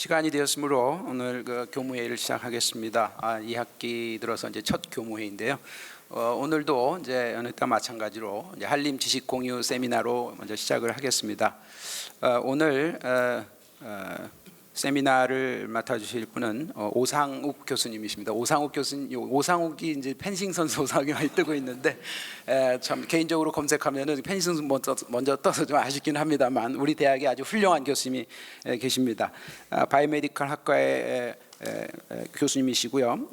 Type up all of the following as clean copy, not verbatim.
시간이 되었으므로 오늘 그 교무회의를 시작하겠습니다. 2학기 들어서 이제 첫 교무회의인데요. 오늘도 이제 어느 때와 마찬가지로 이제 한림 지식 공유 세미나로 먼저 시작을 하겠습니다. 오늘 세미나를 맡아주실 분은 오상욱 교수님이십니다. 오상욱 교수님, 오상욱이 이제 펜싱 선수 오상욱이 많이 뜨고 있는데 참 개인적으로 검색하면은 펜싱 선수 먼저 떠서 좀 아쉽긴 합니다만 우리 대학에 아주 훌륭한 교수님이 계십니다. 바이오메디컬 학과의 교수님이시고요.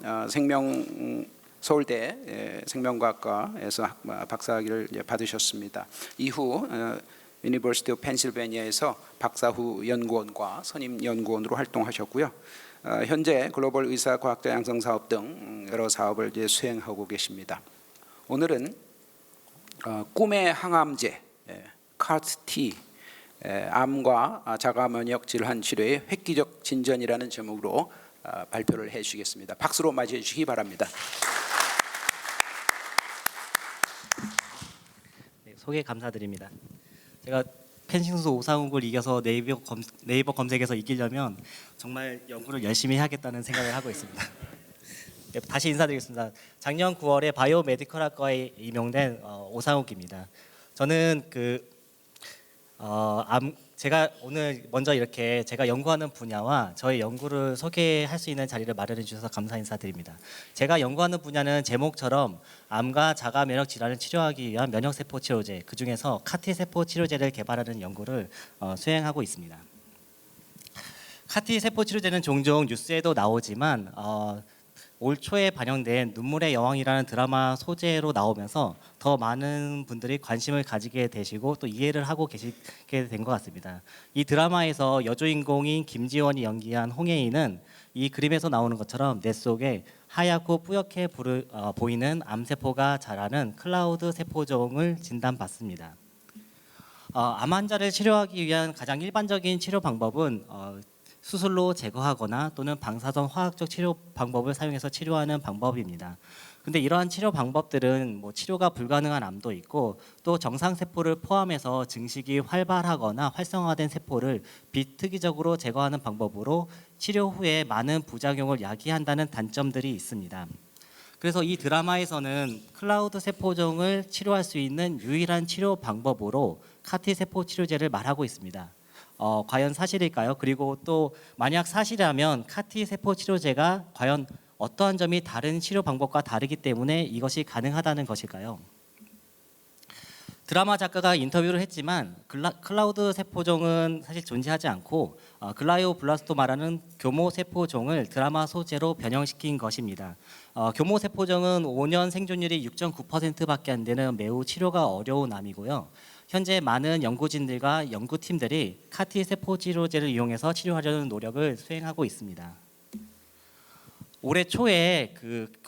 서울대 생명과학과에서 박사학위를 받으셨습니다. 이후 유니버시티 오브 펜실베니아에서 박사후 연구원과 선임 연구원으로 활동하셨고요. 현재 글로벌 의사 과학자 양성 사업 등 여러 사업을 이제 수행하고 계십니다. 오늘은 꿈의 항암제 CAR-T 암과 자가 면역 질환 치료의 획기적 진전이라는 제목으로 발표를 해주시겠습니다. 박수로 맞이해 주시기 바랍니다. 네, 소개 감사드립니다. 제가 펜싱 선수 오상욱을 이겨서 네이버 검색에서 이기려면 정말 연구를 열심히 해야겠다는 생각을 하고 있습니다. 네, 다시 인사드리겠습니다. 작년 9월에 바이오메디컬 학과에 임용된 오상욱입니다. 저는 제가 오늘 먼저 이렇게 제가 연구하는 분야와 저의 연구를 소개할 수 있는 자리를 마련해 주셔서 감사 인사드립니다. 제가 연구하는 분야는 제목처럼 암과 자가 면역 질환을 치료하기 위한 면역세포 치료제, 그 중에서 CAR-T 세포 치료제를 개발하는 연구를 수행하고 있습니다. CAR-T 세포 치료제는 종종 뉴스에도 나오지만 올 초에 반영된 눈물의 여왕이라는 드라마 소재로 나오면서 더 많은 분들이 관심을 가지게 되시고 또 이해를 하고 계시게 된 것 같습니다. 이 드라마에서 여주인공인 김지원이 연기한 홍혜인은 이 그림에서 나오는 것처럼 뇌 속에 하얗고 뿌옇게 보이는 암세포가 자라는 클라우드 세포종을 진단받습니다. 암 환자를 치료하기 위한 가장 일반적인 치료 방법은 수술로 제거하거나 또는 방사선 화학적 치료 방법을 사용해서 치료하는 방법입니다. 근데 이러한 치료 방법들은 치료가 불가능한 암도 있고 또 정상 세포를 포함해서 증식이 활발하거나 활성화된 세포를 비특이적으로 제거하는 방법으로 치료 후에 많은 부작용을 야기한다는 단점들이 있습니다. 그래서 이 드라마에서는 클라우드 세포종을 치료할 수 있는 유일한 치료 방법으로 CAR-T 세포 치료제를 말하고 있습니다. 과연 사실일까요? 그리고 또 만약 사실이라면 CAR-T 세포 치료제가 과연 어떠한 점이 다른 치료 방법과 다르기 때문에 이것이 가능하다는 것일까요? 드라마 작가가 인터뷰를 했지만 클라우드 세포종은 사실 존재하지 않고 글라이오블라스토마라는 교모 세포종을 드라마 소재로 변형시킨 것입니다. 교모 세포종은 5년 생존율이 6.9%밖에 안 되는 매우 치료가 어려운 암이고요. 현재 많은 연구진들과 연구팀들이 CAR-T 세포 치료제를 이용해서 치료하려는 노력을 수행하고 있습니다. 올해 초에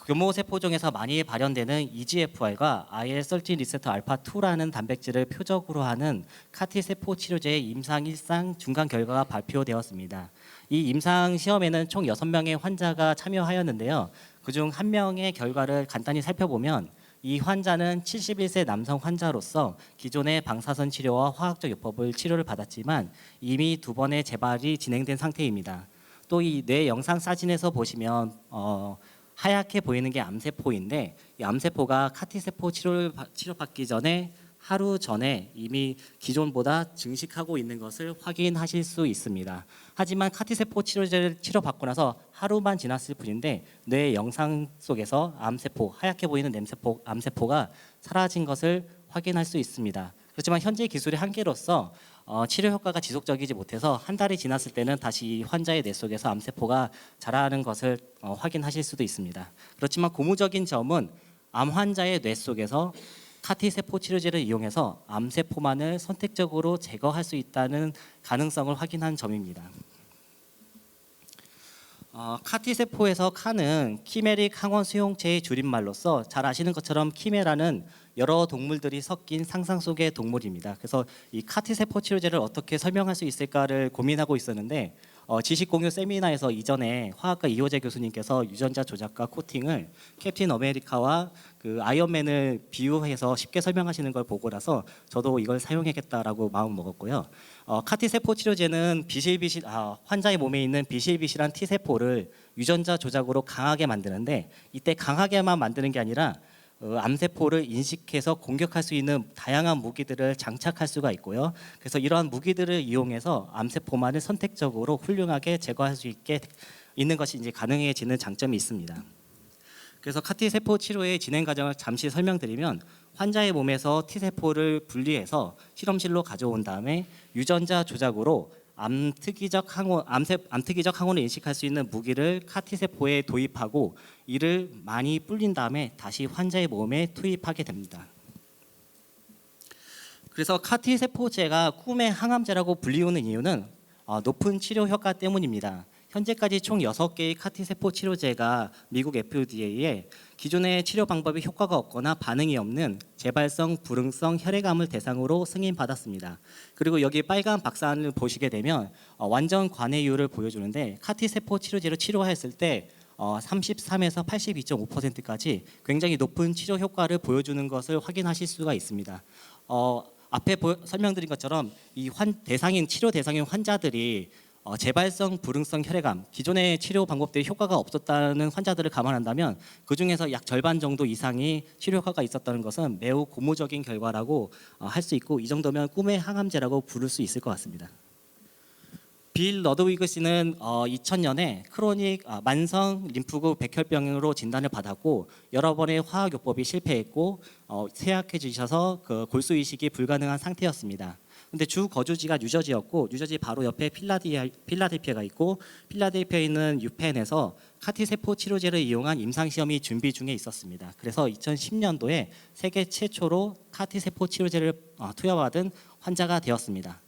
교모 세포종에서 많이 발현되는 EGFR과 IL-13 리셉터 알파2라는 단백질을 표적으로 하는 CAR-T 세포 치료제의 임상 1상 중간 결과가 발표되었습니다. 이 임상 시험에는 총 6명의 환자가 참여하였는데요. 그중 1명의 결과를 간단히 살펴보면 이 환자는 71세 남성 환자로서 기존의 방사선 치료와 화학적 요법을 치료를 받았지만 이미 2번의 재발이 진행된 상태입니다. 또 이 뇌 영상 사진에서 보시면 하얗게 보이는 게 암세포인데 이 암세포가 CAR-T 세포 치료받기 전에 하루 전에 이미 기존보다 증식하고 있는 것을 확인하실 수 있습니다. 하지만 CAR-T 세포 치료제를 치료받고 나서 하루만 지났을 뿐인데 뇌 영상 속에서 암세포, 하얗게 보이는 암세포가 사라진 것을 확인할 수 있습니다. 그렇지만 현재 기술의 한계로서 치료 효과가 지속적이지 못해서 한 달이 지났을 때는 다시 이 환자의 뇌 속에서 암세포가 자라는 것을 확인하실 수도 있습니다. 그렇지만 고무적인 점은 암 환자의 뇌 속에서 CAR-T 세포 치료제를 이용해서 암세포만을 선택적으로 제거할 수 있다는 가능성을 확인한 점입니다. CAR-T 세포에서 CAR는 키메릭 항원 수용체의 줄임말로서 잘 아시는 것처럼 키메라는 여러 동물들이 섞인 상상 속의 동물입니다. 그래서 이 CAR-T 세포 치료제를 어떻게 설명할 수 있을까를 고민하고 있었는데 지식 공유 세미나에서 이전에 화학과 이호재 교수님께서 유전자 조작과 코팅을 캡틴 아메리카와 그 아이언맨을 비유해서 쉽게 설명하시는 걸 보고 나서 저도 이걸 사용하겠다라고 마음 먹었고요. 카티 세포 치료제는 환자의 몸에 있는 비실비실한 T 세포를 유전자 조작으로 강하게 만드는데, 이때 강하게만 만드는 게 아니라 암세포를 인식해서 공격할 수 있는 다양한 무기들을 장착할 수가 있고요. 그래서 이러한 무기들을 이용해서 암세포만을 선택적으로 훌륭하게 제거할 수 있게 있는 것이 이제 가능해지는 장점이 있습니다. 그래서 카티 세포 치료의 진행 과정을 잠시 설명드리면, 환자의 몸에서 T 세포를 분리해서 실험실로 가져온 다음에 유전자 조작으로 암특이적 항원을 인식할 수 있는 무기를 카티 세포에 도입하고 이를 많이 불린 다음에 다시 환자의 몸에 투입하게 됩니다. 그래서 카티 세포제가 꿈의 항암제라고 불리우는 이유는 높은 치료 효과 때문입니다. 현재까지 총 6개의 카티 세포 치료제가 미국 FDA에 기존의 치료 방법이 효과가 없거나 반응이 없는 재발성 불응성 혈액암을 대상으로 승인받았습니다. 그리고 여기 빨간 박스안을 보시게 되면 완전 관해율을 보여주는데, 카티 세포 치료제로 치료했을 때 33에서 82.5%까지 굉장히 높은 치료 효과를 보여주는 것을 확인하실 수가 있습니다. 앞에 설명드린 것처럼 이 치료 대상인 환자들이 재발성 불응성 혈액암, 기존의 치료 방법들이 효과가 없었다는 환자들을 감안한다면 그 중에서 약 절반 정도 이상이 치료 효과가 있었다는 것은 매우 고무적인 결과라고 할 수 있고, 이 정도면 꿈의 항암제라고 부를 수 있을 것 같습니다. 빌 러드위그 씨는 2000년에 만성 림프구 백혈병으로 진단을 받았고 여러 번의 화학요법이 실패했고 쇠약해지셔서 그 골수 이식이 불가능한 상태였습니다. 근데 주 거주지가 뉴저지였고, 뉴저지 바로 옆에 필라델피아가 있고, 필라델피아에 있는 유펜에서 카티 세포 치료제를 이용한 임상 시험이 준비 중에 있었습니다. 그래서 2010년도에 세계 최초로 카티 세포 치료제를 투여받은 환자가 되었습니다.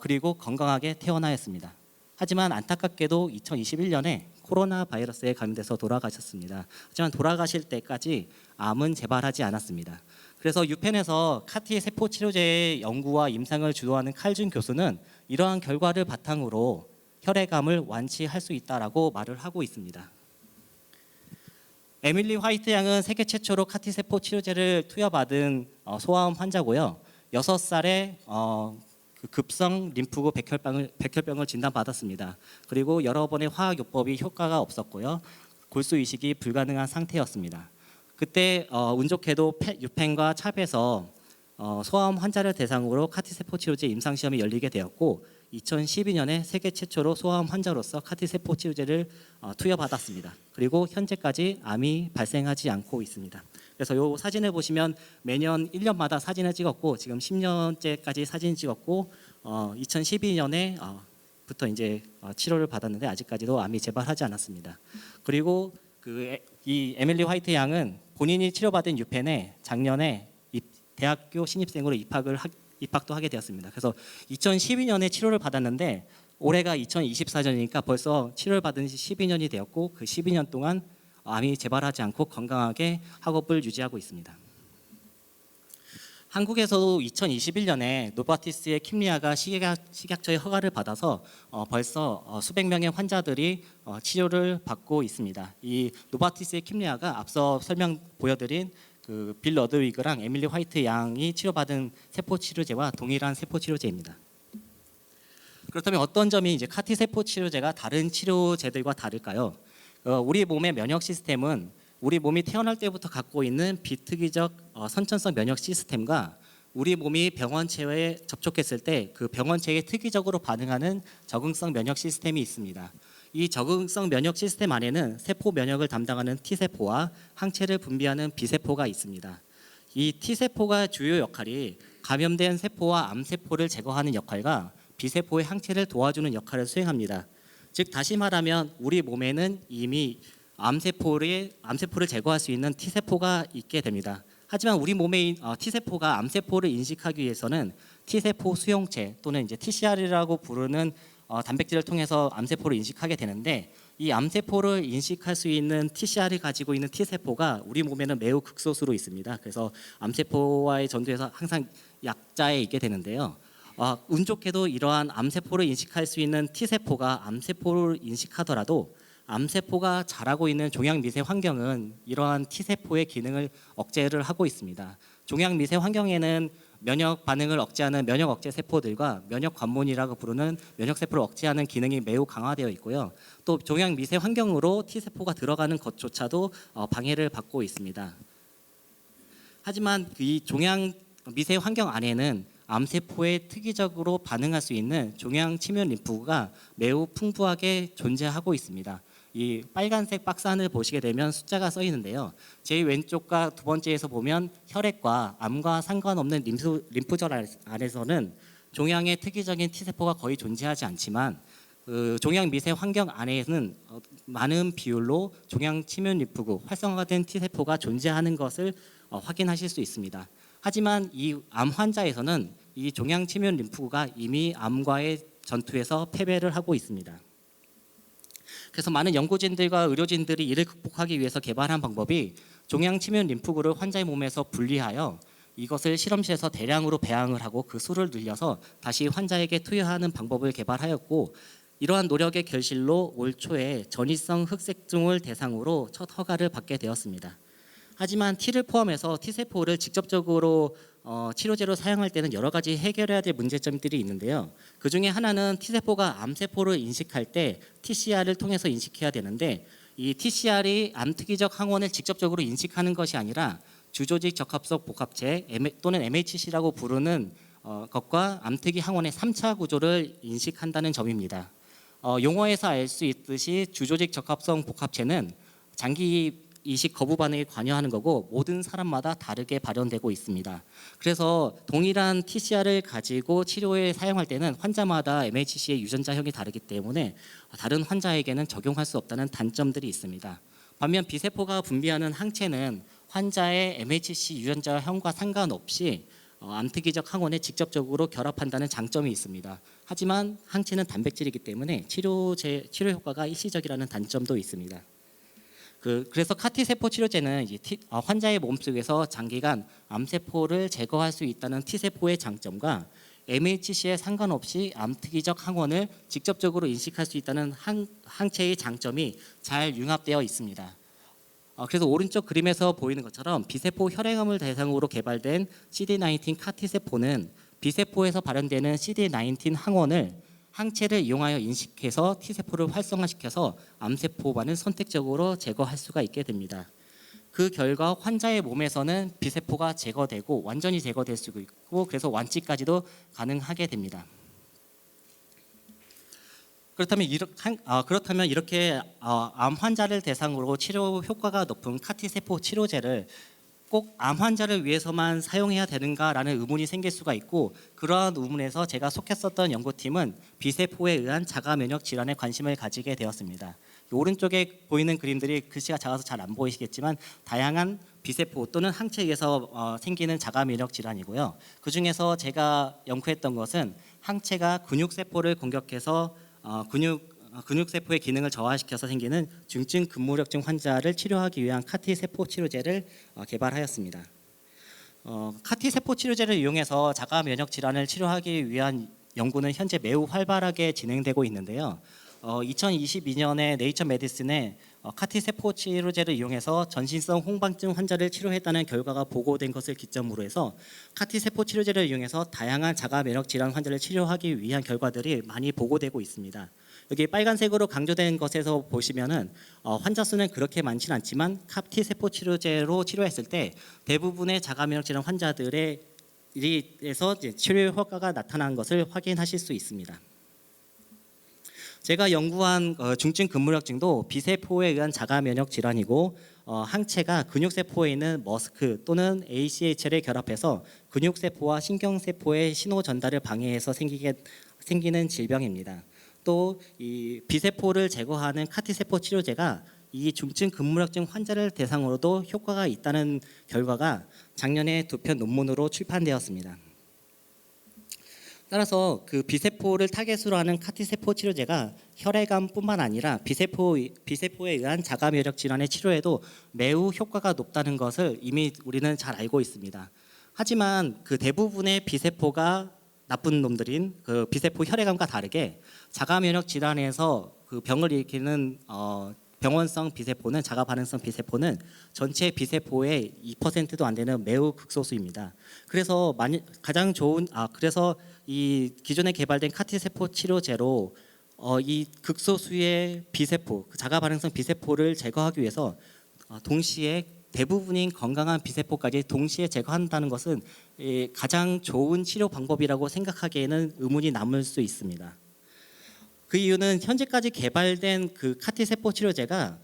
그리고 건강하게 퇴원하였습니다. 하지만 안타깝게도 2021년에 코로나 바이러스에 감염돼서 돌아가셨습니다. 하지만 돌아가실 때까지 암은 재발하지 않았습니다. 그래서 유펜에서 카티 세포 치료제의 연구와 임상을 주도하는 칼준 교수는 이러한 결과를 바탕으로 혈액암을 완치할 수 있다라고 말을 하고 있습니다. 에밀리 화이트 양은 세계 최초로 카티 세포 치료제를 투여받은 소아암 환자고요. 6살에 급성 림프구 백혈병을 진단받았습니다. 그리고 여러 번의 화학요법이 효과가 없었고요. 골수 이식이 불가능한 상태였습니다. 그때 운 좋게도 유펜과 찹에서 소아암 환자를 대상으로 카티세포 치료제 임상시험이 열리게 되었고 2012년에 세계 최초로 소아암 환자로서 카티세포 치료제를 투여받았습니다. 그리고 현재까지 암이 발생하지 않고 있습니다. 그래서 이 사진을 보시면 매년 1년마다 사진을 찍었고 지금 10년째까지 사진 찍었고 2012년에 부터 이제 치료를 받았는데 아직까지도 암이 재발하지 않았습니다. 그리고 이 에밀리 화이트 양은 본인이 치료받은 유펜에 작년에 대학교 신입생으로 입학도 하게 되었습니다. 그래서 2012년에 치료를 받았는데 올해가 2024년이니까 벌써 치료를 받은 지 12년이 되었고 그 12년 동안 암이 재발하지 않고 건강하게 학업을 유지하고 있습니다. 한국에서도 2021년에 노바티스의 킴리아가 식약처의 허가를 받아서 벌써 수백 명의 환자들이 치료를 받고 있습니다. 이 노바티스의 킴리아가 앞서 보여드린 그 빌 러드위그랑 에밀리 화이트 양이 치료받은 세포 치료제와 동일한 세포 치료제입니다. 그렇다면 어떤 점이 이제 카티 세포 치료제가 다른 치료제들과 다를까요? 우리 몸의 면역 시스템은 우리 몸이 태어날 때부터 갖고 있는 비특이적 선천성 면역 시스템과 우리 몸이 병원체에 접촉했을 때 그 병원체에 특이적으로 반응하는 적응성 면역 시스템이 있습니다. 이 적응성 면역 시스템 안에는 세포 면역을 담당하는 T세포와 항체를 분비하는 B세포가 있습니다. 이 T세포가 주요 역할이 감염된 세포와 암세포를 제거하는 역할과 B세포의 항체를 도와주는 역할을 수행합니다. 즉 다시 말하면 우리 몸에는 이미 암세포를 제거할 수 있는 T세포가 있게 됩니다. 하지만 우리 몸의 T세포가 암세포를 인식하기 위해서는 T세포 수용체 또는 이제 TCR이라고 부르는 단백질을 통해서 암세포를 인식하게 되는데 이 암세포를 인식할 수 있는 TCR이 가지고 있는 T세포가 우리 몸에는 매우 극소수로 있습니다. 그래서 암세포와의 전투에서 항상 약자에 있게 되는데요. 운 좋게도 이러한 암세포를 인식할 수 있는 T세포가 암세포를 인식하더라도 암세포가 자라고 있는 종양 미세 환경은 이러한 T세포의 기능을 억제를 하고 있습니다. 종양 미세 환경에는 면역 반응을 억제하는 면역 억제 세포들과 면역 관문이라고 부르는 면역 세포를 억제하는 기능이 매우 강화되어 있고요. 또 종양 미세 환경으로 T세포가 들어가는 것조차도 방해를 받고 있습니다. 하지만 이 종양 미세 환경 안에는 암세포에 특이적으로 반응할 수 있는 종양 치면 림프구가 매우 풍부하게 존재하고 있습니다. 이 빨간색 박스 안을 보시게 되면 숫자가 써 있는데요. 제일 왼쪽과 두 번째에서 보면 혈액과 암과 상관없는 림프절 안에서는 종양의 특이적인 T세포가 거의 존재하지 않지만 그 종양 미세 환경 안에는 많은 비율로 종양 치면 림프구, 활성화된 T세포가 존재하는 것을 확인하실 수 있습니다. 하지만 이 암 환자에서는 이 종양 치면 림프구가 이미 암과의 전투에서 패배를 하고 있습니다. 그래서 많은 연구진들과 의료진들이 이를 극복하기 위해서 개발한 방법이 종양 치면 림프구를 환자의 몸에서 분리하여 이것을 실험실에서 대량으로 배양을 하고 그 수를 늘려서 다시 환자에게 투여하는 방법을 개발하였고, 이러한 노력의 결실로 올 초에 전이성 흑색종을 대상으로 첫 허가를 받게 되었습니다. 하지만 T를 포함해서 T세포를 직접적으로 치료제로 사용할 때는 여러 가지 해결해야 될 문제점들이 있는데요. 그 중에 하나는 T세포가 암세포를 인식할 때 TCR을 통해서 인식해야 되는데, 이 TCR이 암특이적 항원을 직접적으로 인식하는 것이 아니라 주조직 적합성 복합체 또는 MHC라고 부르는 것과 암특이 항원의 3차 구조를 인식한다는 점입니다. 용어에서 알 수 있듯이 주조직 적합성 복합체는 장기 이식 거부 반응에 관여하는 거고 모든 사람마다 다르게 발현되고 있습니다. 그래서 동일한 TCR을 가지고 치료에 사용할 때는 환자마다 MHC의 유전자형이 다르기 때문에 다른 환자에게는 적용할 수 없다는 단점들이 있습니다. 반면 B세포가 분비하는 항체는 환자의 MHC 유전자형과 상관없이 암특이적 항원에 직접적으로 결합한다는 장점이 있습니다. 하지만 항체는 단백질이기 때문에 치료 효과가 일시적이라는 단점도 있습니다. 그래서 CAR-T 세포 치료제는 환자의 몸속에서 장기간 암세포를 제거할 수 있다는 T세포의 장점과 MHC에 상관없이 암특이적 항원을 직접적으로 인식할 수 있다는 항체의 장점이 잘 융합되어 있습니다. 그래서 오른쪽 그림에서 보이는 것처럼 B세포 혈액암을 대상으로 개발된 CD19 CAR-T 세포는 B세포에서 발현되는 CD19 항원을 항체를 이용하여 인식해서 T세포를 활성화시켜서 암세포만을 선택적으로 제거할 수가 있게 됩니다. 그 결과 환자의 몸에서는 B세포가 제거되고 완전히 제거될 수 있고, 그래서 완치까지도 가능하게 됩니다. 그렇다면 이렇게 암 환자를 대상으로 치료 효과가 높은 CAR-T 세포 치료제를 꼭 암 환자를 위해서만 사용해야 되는가라는 의문이 생길 수가 있고, 그러한 의문에서 제가 속했었던 연구팀은 B세포에 의한 자가 면역 질환에 관심을 가지게 되었습니다. 오른쪽에 보이는 그림들이 글씨가 작아서 잘 안 보이시겠지만 다양한 B세포 또는 항체에 의해서 생기는 자가 면역 질환이고요. 그 중에서 제가 연구했던 것은 항체가 근육세포를 공격해서 근육세포의 기능을 저하시켜서 생기는 중증 근무력증 환자를 치료하기 위한 CAR-T 세포 치료제를 개발하였습니다. CAR-T 세포 치료제를 이용해서 자가 면역 질환을 치료하기 위한 연구는 현재 매우 활발하게 진행되고 있는데요. 2022년에 네이처 메디슨에 CAR-T 세포 치료제를 이용해서 전신성 홍반증 환자를 치료했다는 결과가 보고된 것을 기점으로 해서 CAR-T 세포 치료제를 이용해서 다양한 자가 면역 질환 환자를 치료하기 위한 결과들이 많이 보고되고 있습니다. 여기 빨간색으로 강조된 것에서 보시면은 환자 수는 그렇게 많지는 않지만 CAR-T 세포 치료제로 치료했을 때 대부분의 자가 면역 질환 환자들에서 치료 효과가 나타난 것을 확인하실 수 있습니다. 제가 연구한 중증 근무력증도 B세포에 의한 자가 면역 질환이고, 항체가 근육세포에 있는 머스크 또는 ACHL에 결합해서 근육세포와 신경세포의 신호 전달을 방해해서 생기는 질병입니다. 또 이 B세포를 제거하는 CAR-T 세포 치료제가 이 중증 근무력증 환자를 대상으로도 효과가 있다는 결과가 작년에 2편 논문으로 출판되었습니다. 따라서 그 B세포를 타겟으로 하는 CAR-T 세포 치료제가 혈액암뿐만 아니라 B세포에 의한 자가 면역 질환의 치료에도 매우 효과가 높다는 것을 이미 우리는 잘 알고 있습니다. 하지만 그 대부분의 B세포가 나쁜 놈들인 그 비세포 혈액암과 다르게 자가 면역 질환에서 그 병을 일으키는 병원성 비세포는 자가 반응성 비세포는 전체 비세포의 2%도 안 되는 매우 극소수입니다. 그래서 가장 좋은 그래서 이 기존에 개발된 카티 세포 치료제로 이 극소수의 비세포, 자가 반응성 비세포를 제거하기 위해서 동시에 대부분인 건강한 비세포까지 동시에 제거한다는 것은 가장 좋은 치료 방법이라고 생각하기에는 의문이 남을 수 있습니다. 그 이유는 현재까지 개발된 그 카티 세포 치료제가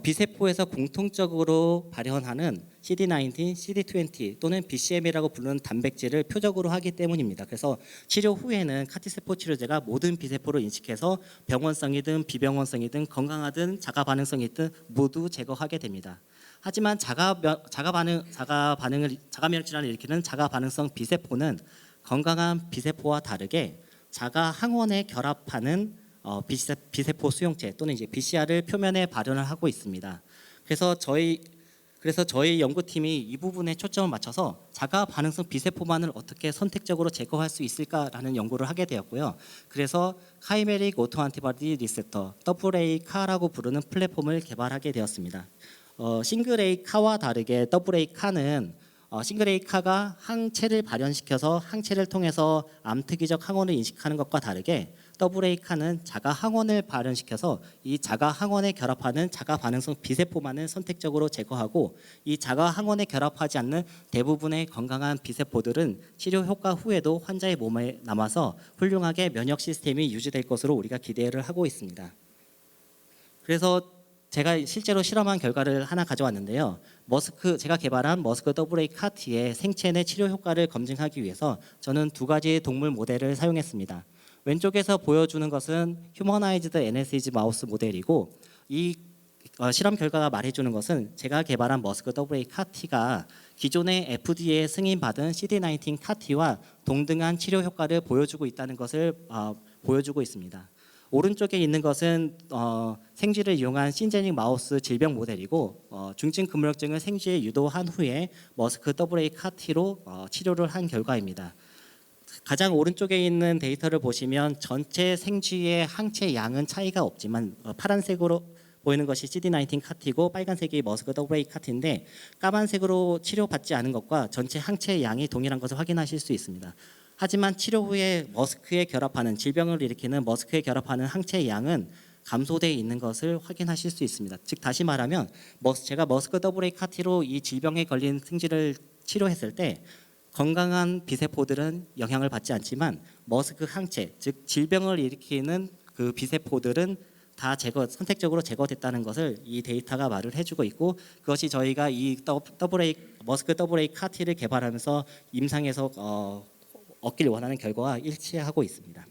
비세포에서 공통적으로 발현하는 CD19, CD20 또는 BCM이라고 부르는 단백질을 표적으로 하기 때문입니다. 그래서 치료 후에는 카티 세포 치료제가 모든 비세포를 인식해서 병원성이든 비병원성이든 건강하든 자가 반응성이든 모두 제거하게 됩니다. 하지만 자가 면역 질환을 일으키는 자가 반응성 비세포는 건강한 비세포와 다르게 자가 항원에 결합하는 비세포 수용체 또는 이제 BCR을 표면에 발현을 하고 있습니다. 그래서 저희 연구팀이 이 부분에 초점을 맞춰서 자가 반응성 비세포만을 어떻게 선택적으로 제거할 수 있을까라는 연구를 하게 되었고요. 그래서 카이메릭 오토안티바디 리셉터 AA 카라고 부르는 플랫폼을 개발하게 되었습니다. 싱글 A 카와 다르게 AA 카는 싱글 A 카가 항체를 발현시켜서 항체를 통해서 암특이적 항원을 인식하는 것과 다르게 AA 카는 자가 항원을 발현시켜서 이 자가 항원에 결합하는 자가 반응성 비세포만을 선택적으로 제거하고 이 자가 항원에 결합하지 않는 대부분의 건강한 비세포들은 치료 효과 후에도 환자의 몸에 남아서 훌륭하게 면역 시스템이 유지될 것으로 우리가 기대를 하고 있습니다. 그래서 제가 실제로 실험한 결과를 하나 가져왔는데요. 제가 개발한 머스크 AA 카티의 생체 내 치료 효과를 검증하기 위해서 저는 두 가지 동물 모델을 사용했습니다. 왼쪽에서 보여주는 것은 휴머나이즈드 NSEG 마우스 모델이고 이 실험 결과가 말해주는 것은 제가 개발한 머스크 AA 카티가 기존의 FDA 승인받은 CD19 카티와 동등한 치료 효과를 보여주고 있다는 것을 보여주고 있습니다. 오른쪽에 있는 것은 생쥐를 이용한 신제닉 마우스 질병 모델이고 중증 근무력증을 생쥐에 유도한 후에 머스크 AA 카티로 치료를 한 결과입니다. 가장 오른쪽에 있는 데이터를 보시면 전체 생쥐의 항체 양은 차이가 없지만 파란색으로 보이는 것이 CD19 카티고 빨간색이 머스크 AA 카티인데 까만색으로 치료받지 않은 것과 전체 항체 양이 동일한 것을 확인하실 수 있습니다. 하지만 치료 후에 머스크에 결합하는 질병을 일으키는 머스크에 결합하는 항체 양은 감소되어 있는 것을 확인하실 수 있습니다. 즉 다시 말하면 제가 머스크 AA 카티로 이 질병에 걸린 생쥐를 치료했을 때 건강한 비세포들은 영향을 받지 않지만 머스크 항체, 즉 질병을 일으키는 그 비세포들은 다 선택적으로 제거됐다는 것을 이 데이터가 말을 해주고 있고 그것이 저희가 이 머스크 AA 카티를 개발하면서 임상에서 얻길 원하는 결과와 일치하고 있습니다.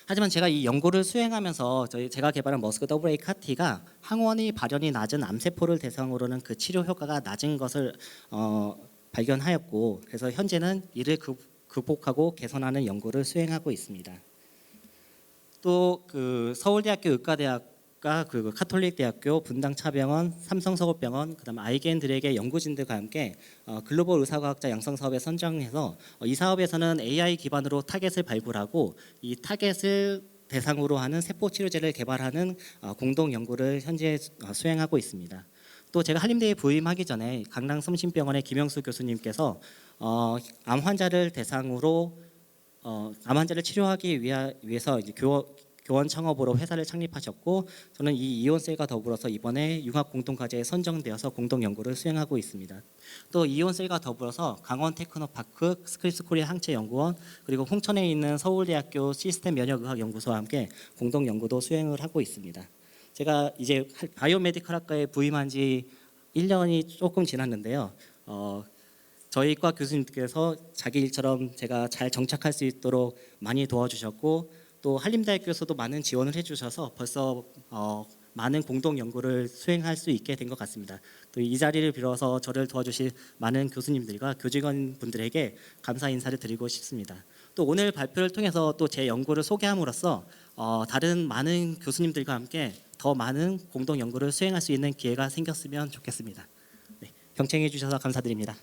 하지만 제가 이 연구를 수행하면서 제가 개발한 머스크 AA 카티가 항원이 발현이 낮은 암세포를 대상으로는 그 치료 효과가 낮은 것을 발견하였고 그래서 현재는 이를 극복하고 개선하는 연구를 수행하고 있습니다. 또 그 서울대학교 의과대학과 그 카톨릭대학교 분당차병원, 삼성서울병원, 그다음 아이겐드렉의 연구진들과 함께 글로벌 의사과학자 양성 사업에 선정해서 이 사업에서는 AI 기반으로 타겟을 발굴하고 이 타겟을 대상으로 하는 세포 치료제를 개발하는 공동 연구를 현재 수행하고 있습니다. 또 제가 한림대에 부임하기 전에 강남성심병원의 김영수 교수님께서 암 환자를 대상으로 암 환자를 치료하기 위해서 이제 교원 창업으로 회사를 창립하셨고 저는 이 이온셀과 더불어서 이번에 융합 공동과제에 선정되어서 공동 연구를 수행하고 있습니다. 또 이온셀과 더불어서 강원 테크노파크 스크립스 코리아 항체연구원 그리고 홍천에 있는 서울대학교 시스템 면역의학 연구소와 함께 공동 연구도 수행을 하고 있습니다. 제가 이제 바이오메디컬 학과에 부임한 지 1년이 조금 지났는데요. 저희 과 교수님께서 자기 일처럼 제가 잘 정착할 수 있도록 많이 도와주셨고 또 한림대학교에서도 많은 지원을 해주셔서 벌써 많은 공동 연구를 수행할 수 있게 된 것 같습니다. 또 이 자리를 빌어서 저를 도와주실 많은 교수님들과 교직원 분들에게 감사 인사를 드리고 싶습니다. 또 오늘 발표를 통해서 또 제 연구를 소개함으로써 다른 많은 교수님들과 함께 더 많은 공동 연구를 수행할 수 있는 기회가 생겼으면 좋겠습니다. 네, 경청해 주셔서 감사드립니다.